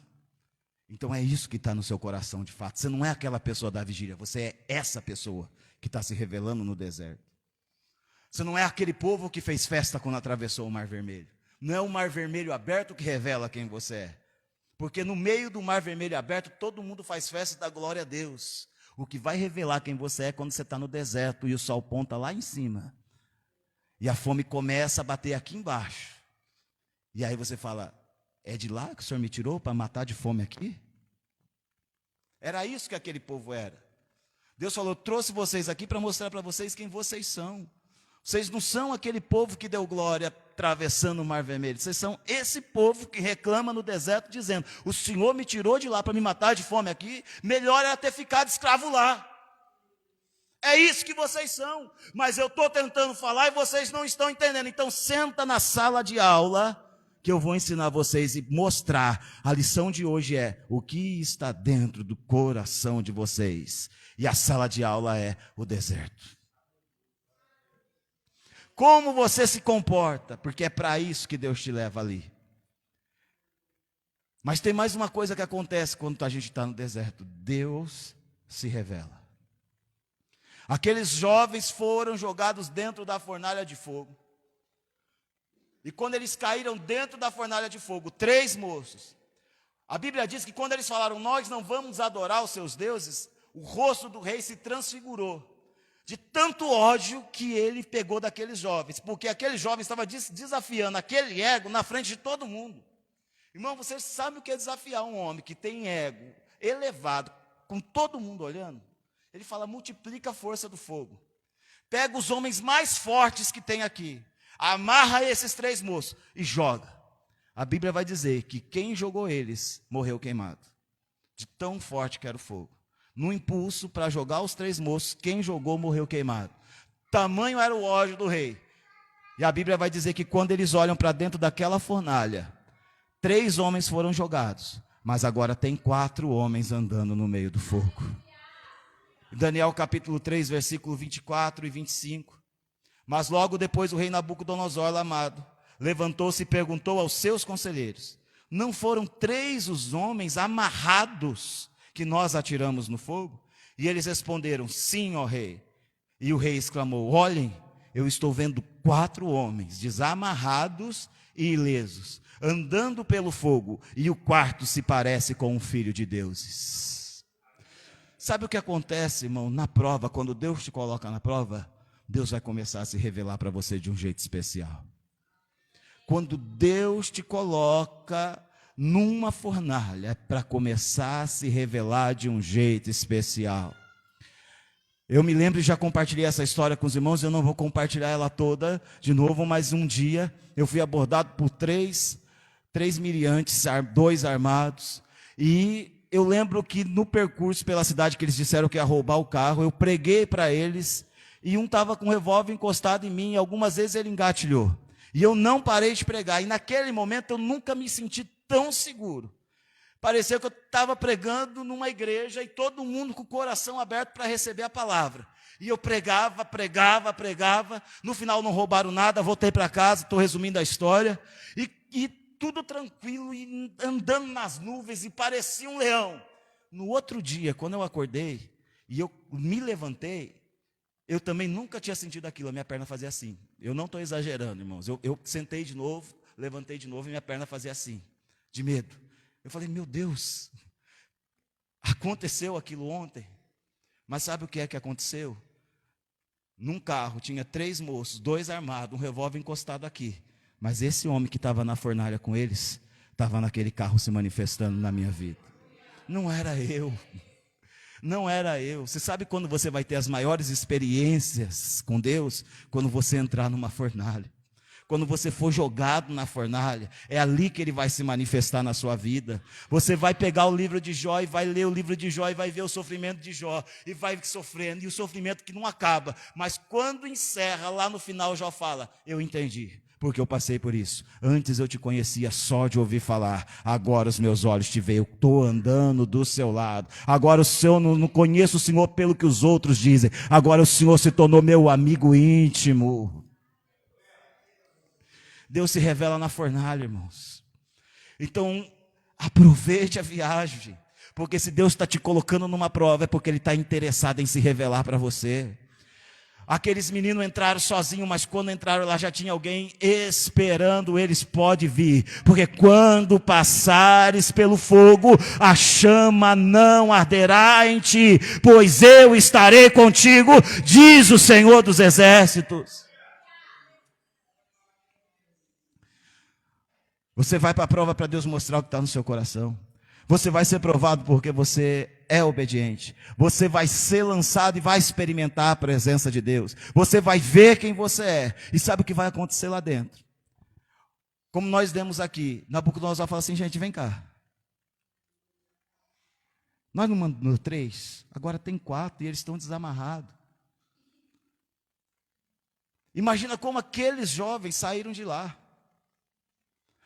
Speaker 1: então é isso que está no seu coração de fato. Você não é aquela pessoa da vigília, você é essa pessoa que está se revelando no deserto. Você não é aquele povo que fez festa quando atravessou o Mar Vermelho. Não é o Mar Vermelho aberto que revela quem você é. Porque no meio do Mar Vermelho aberto, todo mundo faz festa da glória a Deus. O que vai revelar quem você é quando você está no deserto e o sol ponta lá em cima. E a fome começa a bater aqui embaixo. E aí você fala: é de lá que o Senhor me tirou para matar de fome aqui? Era isso que aquele povo era. Deus falou: trouxe vocês aqui para mostrar para vocês quem vocês são. Vocês não são aquele povo que deu glória atravessando o Mar Vermelho. Vocês são esse povo que reclama no deserto dizendo: o Senhor me tirou de lá para me matar de fome aqui, melhor era ter ficado escravo lá. É isso que vocês são. Mas eu estou tentando falar e vocês não estão entendendo. Então senta na sala de aula que eu vou ensinar vocês e mostrar. A lição de hoje é o que está dentro do coração de vocês. E a sala de aula é o deserto. Como você se comporta, porque é para isso que Deus te leva ali. Mas tem mais uma coisa que acontece quando a gente está no deserto: Deus se revela. Aqueles jovens foram jogados dentro da fornalha de fogo. E quando eles caíram dentro da fornalha de fogo, 3 moços, a Bíblia diz que quando eles falaram: nós não vamos adorar os seus deuses, o rosto do rei se transfigurou. De tanto ódio que ele pegou daqueles jovens, porque aqueles jovens estavam desafiando aquele ego na frente de todo mundo. Irmão, você sabe o que é desafiar um homem que tem ego elevado, com todo mundo olhando? Ele fala: multiplica a força do fogo. Pega os homens mais fortes que tem aqui, amarra esses 3 moços e joga. A Bíblia vai dizer que quem jogou eles morreu queimado, de tão forte que era o fogo. No impulso para jogar os 3 moços, quem jogou morreu queimado. Tamanho era o ódio do rei. E a Bíblia vai dizer que quando eles olham para dentro daquela fornalha, 3 homens foram jogados, mas agora tem 4 homens andando no meio do fogo. Daniel capítulo 3, versículo 24 e 25. Mas logo depois o rei Nabucodonosor, amado, levantou-se e perguntou aos seus conselheiros: não foram 3 os homens amarrados que nós atiramos no fogo? E eles responderam: sim, ó rei. E o rei exclamou: olhem, eu estou vendo 4 homens desamarrados e ilesos, andando pelo fogo, e o quarto se parece com um filho de deuses. Sabe o que acontece, irmão, na prova? Quando Deus te coloca na prova, Deus vai começar a se revelar para você de um jeito especial. Quando Deus te coloca numa fornalha, é para começar a se revelar de um jeito especial. Eu me lembro e já compartilhei essa história com os irmãos, eu não vou compartilhar ela toda de novo, mas um dia eu fui abordado por 3 miriantes, 2 armados, e eu lembro que no percurso pela cidade que eles disseram que ia roubar o carro, eu preguei para eles, e um estava com um revólver encostado em mim, e algumas vezes ele engatilhou. E eu não parei de pregar, e naquele momento eu nunca me senti tão seguro. Pareceu que eu estava pregando numa igreja e todo mundo com o coração aberto para receber a palavra. E eu pregava. No final não roubaram nada, voltei para casa, estou resumindo a história. E tudo tranquilo, e andando nas nuvens, e parecia um leão. No outro dia, quando eu acordei e eu me levantei, eu também nunca tinha sentido aquilo, a minha perna fazia assim. Eu não estou exagerando, irmãos. Eu sentei de novo, levantei de novo e minha perna fazia assim, de medo. Eu falei: meu Deus, aconteceu aquilo ontem. Mas sabe o que é que aconteceu? Num carro tinha 3 moços, 2 armados, um revólver encostado aqui. Mas esse homem que estava na fornalha com eles, estava naquele carro se manifestando na minha vida. Não era eu. Não era eu. Você sabe quando você vai ter as maiores experiências com Deus? Quando você entrar numa fornalha. quando você for jogado na fornalha, é ali que ele vai se manifestar na sua vida. Você vai pegar o livro de Jó e vai ler o livro de Jó e vai ver o sofrimento de Jó, e vai sofrendo, e o sofrimento que não acaba, mas quando encerra, lá no final Jó fala, eu entendi, porque eu passei por isso. Antes eu te conhecia só de ouvir falar, agora os meus olhos te veem, eu estou andando do seu lado. Agora o Senhor, não conheço o Senhor pelo que os outros dizem, agora o Senhor se tornou meu amigo íntimo. Deus se revela na fornalha, irmãos. Então, aproveite a viagem, porque se Deus está te colocando numa prova, é porque Ele está interessado em se revelar para você. Aqueles meninos entraram sozinhos, mas quando entraram lá já tinha alguém esperando eles, pode vir, porque quando passares pelo fogo, a chama não arderá em ti, pois eu estarei contigo, diz o Senhor dos Exércitos. Você vai para a prova para Deus mostrar o que está no seu coração. Você vai ser provado porque você é obediente. Você vai ser lançado e vai experimentar a presença de Deus. Você vai ver quem você é. E sabe o que vai acontecer lá dentro? Como nós demos aqui, Nabucodonosor fala assim, gente, vem cá. Nós não mandamos 3, agora tem 4 e eles estão desamarrados. Imagina como aqueles jovens saíram de lá.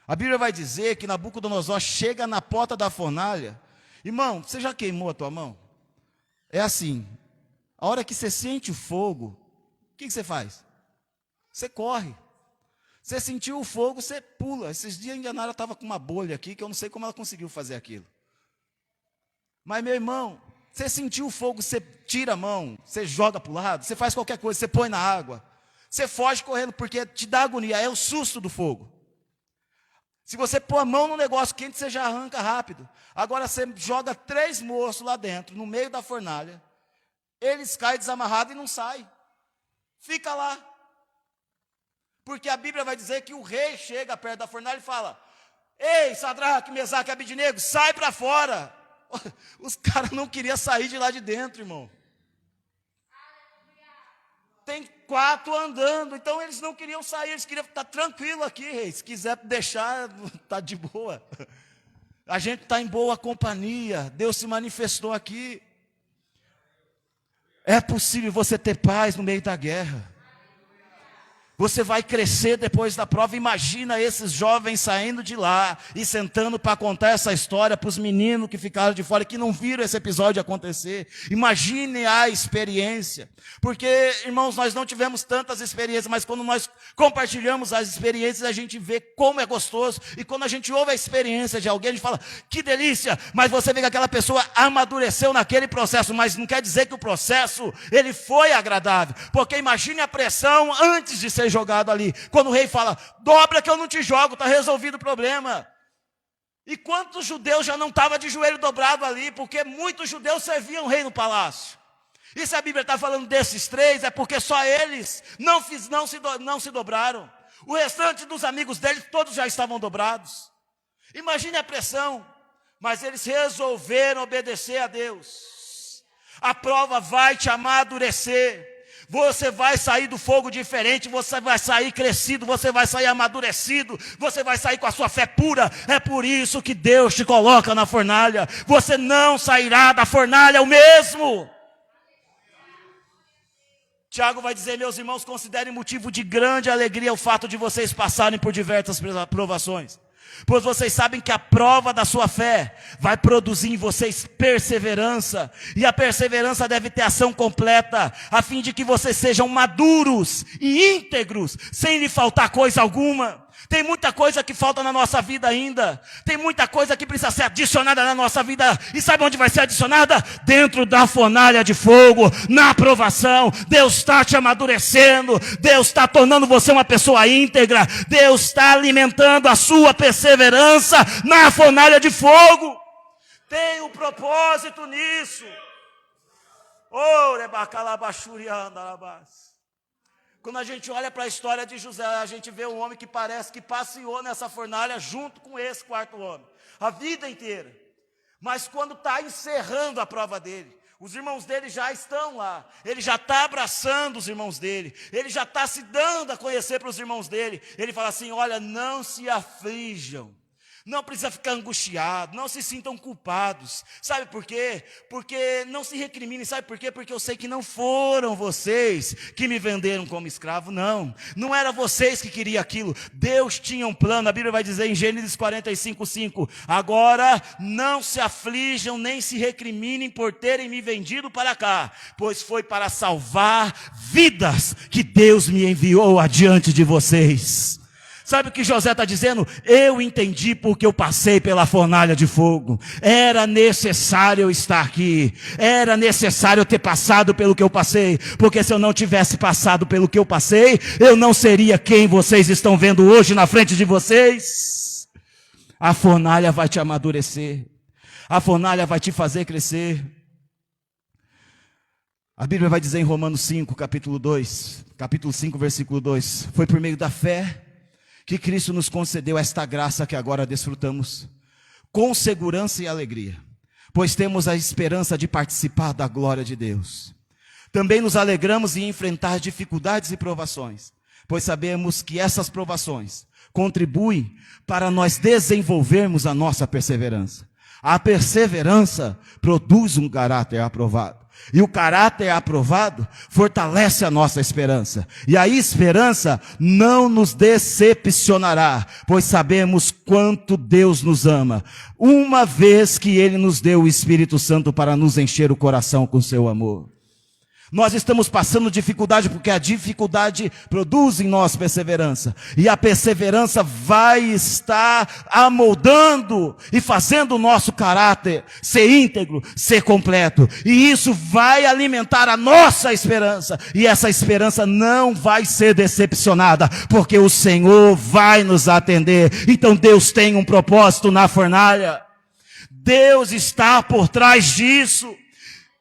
Speaker 1: A Bíblia vai dizer que Nabucodonosor chega na porta da fornalha. Irmão, você já queimou a tua mão? É assim, a hora que você sente o fogo, o que você faz? Você corre. Você sentiu o fogo, você pula. Esses dias a Indianara estava com uma bolha aqui, que eu não sei como ela conseguiu fazer aquilo. Mas meu irmão, você sentiu o fogo, você tira a mão, você joga para o lado, você faz qualquer coisa, você põe na água. Você foge correndo, porque te dá agonia, é o susto do fogo. Se você pôr a mão no negócio quente, você já arranca rápido. Agora você joga 3 moços lá dentro, no meio da fornalha. Eles caem desamarrados e não saem. Fica lá. Porque a Bíblia vai dizer que o rei chega perto da fornalha e fala, ei, Sadraque, Mesaque e Abednego, sai para fora. Os caras não queriam sair de lá de dentro, irmão. Tem 4 andando, então eles não queriam sair, eles queriam estar tranquilo aqui, rei. Se quiser deixar, está de boa. A gente está em boa companhia, Deus se manifestou aqui. É possível você ter paz no meio da guerra. Você vai crescer depois da prova. Imagina esses jovens saindo de lá e sentando para contar essa história para os meninos que ficaram de fora, que não viram esse episódio acontecer. Imagine a experiência. Porque, irmãos, nós não tivemos tantas experiências, mas quando nós compartilhamos as experiências, a gente vê como é gostoso. E quando a gente ouve a experiência de alguém, a gente fala, que delícia. Mas você vê que aquela pessoa amadureceu naquele processo, mas não quer dizer que o processo, ele foi agradável. Porque imagine a pressão antes de ser jogado ali, quando o rei fala, dobra que eu não te jogo, está resolvido o problema. E quantos judeus já não estavam de joelho dobrado ali, porque muitos judeus serviam o rei no palácio. E se a Bíblia está falando desses 3, é porque só eles não se dobraram. O restante dos amigos deles, todos já estavam dobrados. Imagine a pressão, mas eles resolveram obedecer a Deus. A prova vai te amadurecer. Você vai sair do fogo diferente, você vai sair crescido, você vai sair amadurecido, você vai sair com a sua fé pura. É por isso que Deus te coloca na fornalha. Você não sairá da fornalha o mesmo. Tiago vai dizer, meus irmãos, considerem motivo de grande alegria o fato de vocês passarem por diversas provações. Pois vocês sabem que a prova da sua fé vai produzir em vocês perseverança. E a perseverança deve ter ação completa, a fim de que vocês sejam maduros e íntegros, sem lhe faltar coisa alguma. Tem muita coisa que falta na nossa vida ainda. Tem muita coisa que precisa ser adicionada na nossa vida. E sabe onde vai ser adicionada? Dentro da fornalha de fogo, na aprovação. Deus está te amadurecendo. Deus está tornando você uma pessoa íntegra. Deus está alimentando a sua perseverança na fornalha de fogo. Tem um propósito nisso. Quando a gente olha para a história de José, a gente vê um homem que parece que passeou nessa fornalha junto com esse 4º homem, a vida inteira. Mas quando está encerrando a prova dele, Os irmãos dele já estão lá, ele já está abraçando os irmãos dele, ele já está se dando a conhecer para os irmãos dele. Ele fala assim: olha, não se aflijam, não precisa ficar angustiado, não se sintam culpados. Sabe por quê? Porque não se recriminem. Sabe por quê? Porque eu sei que não foram vocês que me venderam como escravo, não era vocês que queriam aquilo. Deus tinha um plano. A Bíblia vai dizer em Gênesis 45:5: agora não se aflijam nem se recriminem por terem me vendido para cá, pois foi para salvar vidas que Deus me enviou adiante de vocês. Sabe o que José está dizendo? Eu entendi porque eu passei pela fornalha de fogo. Era necessário eu estar aqui. Era necessário eu ter passado pelo que eu passei. Porque se eu não tivesse passado pelo que eu passei, eu não seria quem vocês estão vendo hoje na frente de vocês. A fornalha vai te amadurecer. A fornalha vai te fazer crescer. A Bíblia vai dizer em Romanos 5, capítulo 5, versículo 2. Foi por meio da fé que Cristo nos concedeu esta graça que agora desfrutamos, com segurança e alegria, pois temos a esperança de participar da glória de Deus. Também nos alegramos em enfrentar dificuldades e provações, pois sabemos que essas provações contribuem para nós desenvolvermos a nossa perseverança. A perseverança produz um caráter aprovado. E o caráter aprovado fortalece a nossa esperança. E a esperança não nos decepcionará, pois sabemos quanto Deus nos ama, uma vez que Ele nos deu o Espírito Santo para nos encher o coração com seu amor. Nós estamos passando dificuldade porque a dificuldade produz em nós perseverança. E a perseverança vai estar amoldando e fazendo o nosso caráter ser íntegro, ser completo. E isso vai alimentar a nossa esperança. E essa esperança não vai ser decepcionada, porque o Senhor vai nos atender. Então Deus tem um propósito na fornalha. Deus está por trás disso.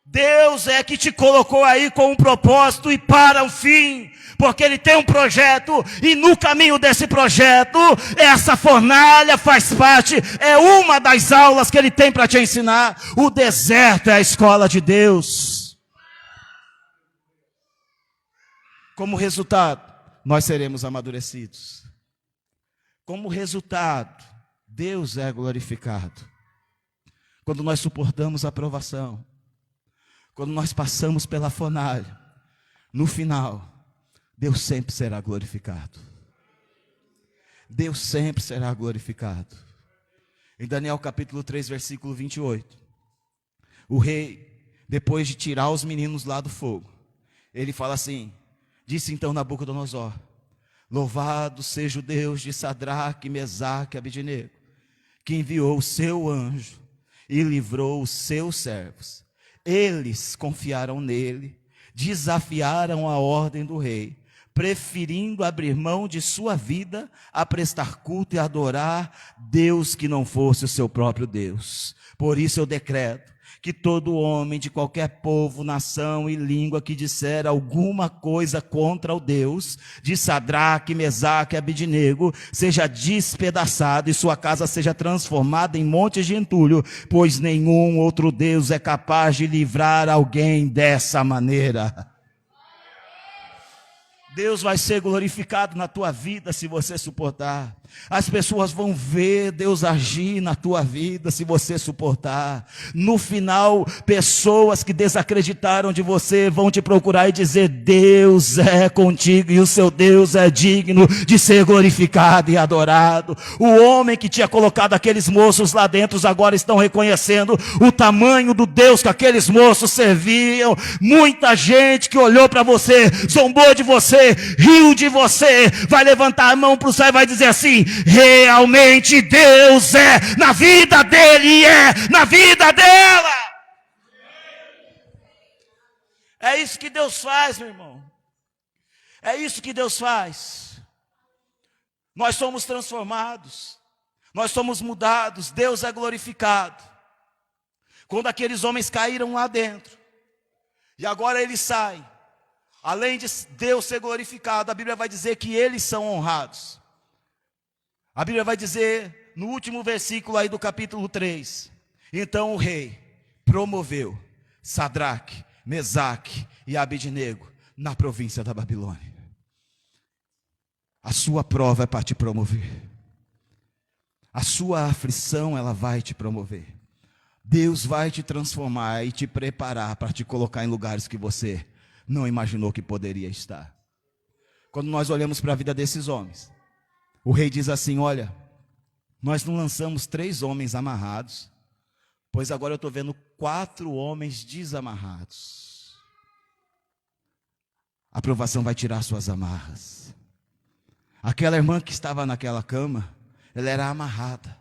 Speaker 1: Deus é que te colocou aí com um propósito e para um fim, porque Ele tem um projeto, e no caminho desse projeto, essa fornalha faz parte, é uma das aulas que Ele tem para te ensinar. O deserto é a escola de Deus. Como resultado, nós seremos amadurecidos. Como resultado, Deus é glorificado. Quando nós suportamos a provação, quando nós passamos pela fornalha, no final, Deus sempre será glorificado. Deus sempre será glorificado. Em Daniel capítulo 3, versículo 28, o rei, depois de tirar os meninos lá do fogo, ele fala assim, disse então Nabucodonosor: louvado seja o Deus de Sadraque, Mesaque e Abednego, que enviou o seu anjo e livrou os seus servos. Eles confiaram nele, desafiaram a ordem do rei, preferindo abrir mão de sua vida a prestar culto e adorar Deus que não fosse o seu próprio Deus. Por isso eu decreto que todo homem de qualquer povo, nação e língua que disser alguma coisa contra o Deus de Sadraque, Mesaque e Abednego seja despedaçado e sua casa seja transformada em montes de entulho, pois nenhum outro Deus é capaz de livrar alguém dessa maneira. Deus vai ser glorificado na tua vida se você suportar. As pessoas vão ver Deus agir na tua vida se você suportar. No final, pessoas que desacreditaram de você vão te procurar e dizer: Deus é contigo e o seu Deus é digno de ser glorificado e adorado. O homem que tinha colocado aqueles moços lá dentro agora estão reconhecendo o tamanho do Deus que aqueles moços serviam. Muita gente que olhou para você, zombou de você, riu de você, vai levantar a mão para o céu e vai dizer assim: realmente Deus é na vida dele e é na vida dela. É isso que Deus faz, meu irmão. É isso que Deus faz. Nós somos transformados, nós somos mudados, Deus é glorificado. Quando aqueles homens caíram lá dentro, e agora eles saem, além de Deus ser glorificado, a Bíblia vai dizer que eles são honrados. A Bíblia vai dizer, no último versículo aí do capítulo 3, então o rei promoveu Sadraque, Mesaque e Abednego na província da Babilônia. A sua prova é para te promover. A sua aflição, ela vai te promover. Deus vai te transformar e te preparar para te colocar em lugares que você não imaginou que poderia estar. Quando nós olhamos para a vida desses homens, o rei diz assim: olha, nós não lançamos 3 homens amarrados, pois agora eu estou vendo 4 homens desamarrados. A provação vai tirar suas amarras. Aquela irmã que estava naquela cama, ela era amarrada.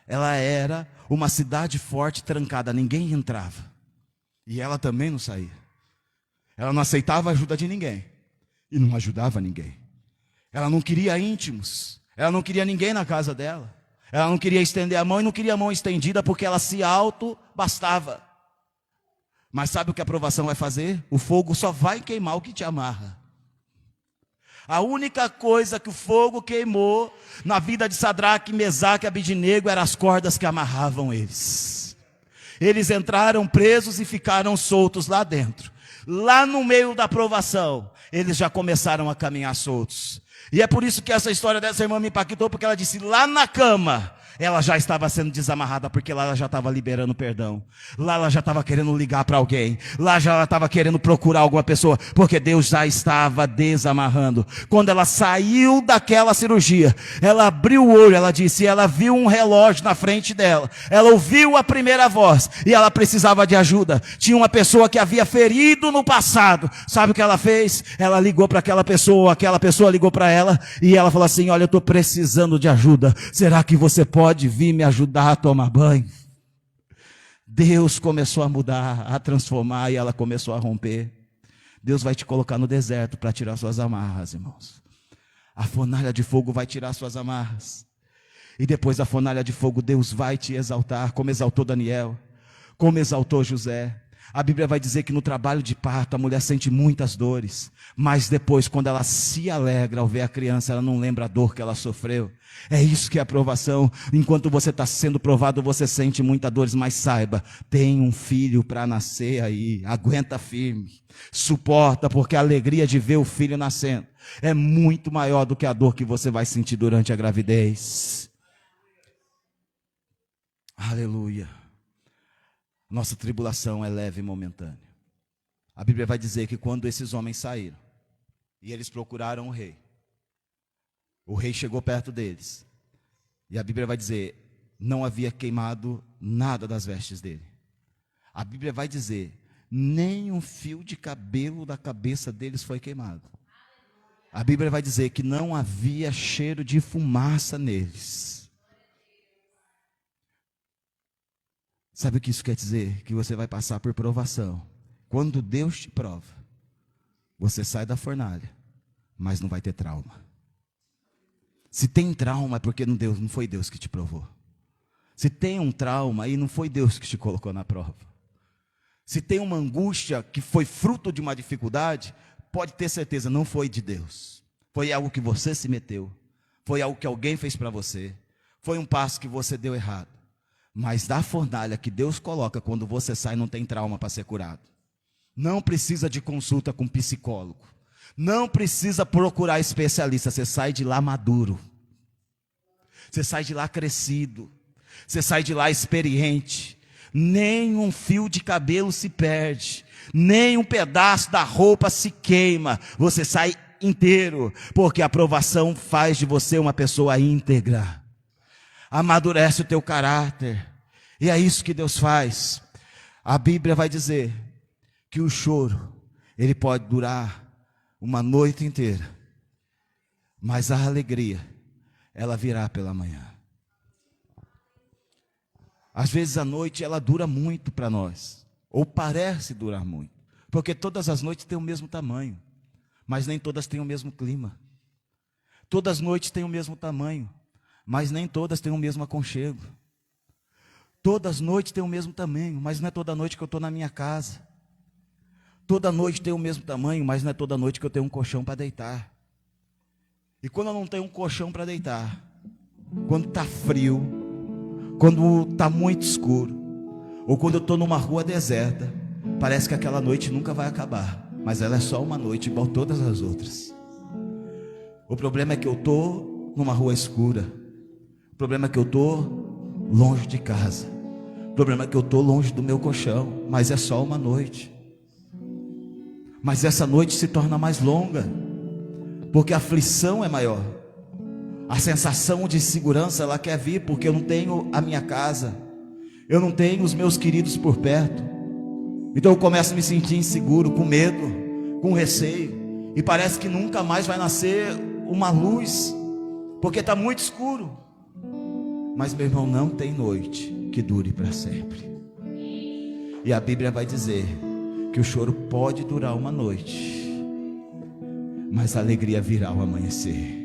Speaker 1: Ela era uma cidade forte, trancada, ninguém entrava. E ela também não saía. Ela não aceitava a ajuda de ninguém. E não ajudava ninguém. Ela não queria íntimos. Ela não queria ninguém na casa dela. Ela não queria estender a mão e não queria a mão estendida porque ela se auto-bastava. Mas sabe o que a provação vai fazer? O fogo só vai queimar o que te amarra. A única coisa que o fogo queimou na vida de Sadraque, Mesaque e Abednego eram as cordas que amarravam eles. Eles entraram presos e ficaram soltos lá dentro. Lá no meio da provação, eles já começaram a caminhar soltos. E é por isso que essa história dessa irmã me impactou, porque ela disse: lá na cama, ela já estava sendo desamarrada, porque lá ela já estava liberando perdão. Lá ela já estava querendo ligar para alguém. Lá já ela estava querendo procurar alguma pessoa, porque Deus já estava desamarrando. Quando ela saiu daquela cirurgia, ela abriu o olho, ela disse, ela viu um relógio na frente dela. Ela ouviu a primeira voz e ela precisava de ajuda. Tinha uma pessoa que havia ferido no passado. Sabe o que ela fez? Ela ligou para aquela pessoa ligou para ela e ela falou assim: olha, eu estou precisando de ajuda. Será que você pode vir me ajudar a tomar banho? Deus começou a mudar, a transformar, e ela começou a romper. Deus vai te colocar no deserto para tirar suas amarras, irmãos. A fornalha de fogo vai tirar suas amarras. E depois da fornalha de fogo, Deus vai te exaltar, como exaltou Daniel, como exaltou José. A Bíblia vai dizer que no trabalho de parto a mulher sente muitas dores, mas depois, quando ela se alegra ao ver a criança, ela não lembra a dor que ela sofreu. É isso que é a provação. Enquanto você está sendo provado, você sente muitas dores, mas saiba, tem um filho para nascer aí. Aguenta firme, suporta, porque a alegria de ver o filho nascendo é muito maior do que a dor que você vai sentir durante a gravidez. Aleluia. Nossa tribulação é leve e momentânea. A Bíblia vai dizer que quando esses homens saíram e eles procuraram o rei chegou perto deles. E a Bíblia vai dizer, não havia queimado nada das vestes dele. A Bíblia vai dizer, nem um fio de cabelo da cabeça deles foi queimado. A Bíblia vai dizer que não havia cheiro de fumaça neles. Sabe o que isso quer dizer? Que você vai passar por provação. Quando Deus te prova, você sai da fornalha, mas não vai ter trauma. Se tem trauma é porque não foi Deus que te provou. Se tem um trauma aí, não foi Deus que te colocou na prova. Se tem uma angústia que foi fruto de uma dificuldade, pode ter certeza, não foi de Deus. Foi algo que você se meteu. Foi algo que alguém fez para você. Foi um passo que você deu errado. Mas da fornalha que Deus coloca quando você sai, não tem trauma para ser curado. Não precisa de consulta com psicólogo. Não precisa procurar especialista. Você sai de lá maduro. Você sai de lá crescido. Você sai de lá experiente. Nem um fio de cabelo se perde. Nem um pedaço da roupa se queima. Você sai inteiro. Porque a provação faz de você uma pessoa íntegra. Amadurece o teu caráter. E é isso que Deus faz. A Bíblia vai dizer que o choro, ele pode durar uma noite inteira, mas a alegria, ela virá pela manhã. Às vezes a noite ela dura muito para nós, ou parece durar muito, porque todas as noites têm o mesmo tamanho, mas nem todas têm o mesmo clima. Todas as noites têm o mesmo tamanho, mas nem todas têm o mesmo aconchego. Todas as noites têm o mesmo tamanho, mas não é toda noite que eu estou na minha casa. Toda noite tem o mesmo tamanho, mas não é toda noite que eu tenho um colchão para deitar. E quando eu não tenho um colchão para deitar, quando está frio, quando está muito escuro, ou quando eu estou numa rua deserta, Parece que aquela noite nunca vai acabar, mas ela é só uma noite igual todas as outras. O problema é que eu estou numa rua escura. O problema é que eu estou longe de casa. O problema é que eu estou longe do meu colchão, mas é só uma noite. Mas essa noite se torna mais longa, porque a aflição é maior. A sensação de insegurança, ela quer vir, porque eu não tenho a minha casa, eu não tenho os meus queridos por perto. Então eu começo a me sentir inseguro, com medo, com receio, e parece que nunca mais vai nascer uma luz, porque está muito escuro. Mas, meu irmão, não tem noite que dure para sempre. E a Bíblia vai dizer que o choro pode durar uma noite, mas a alegria virá ao amanhecer.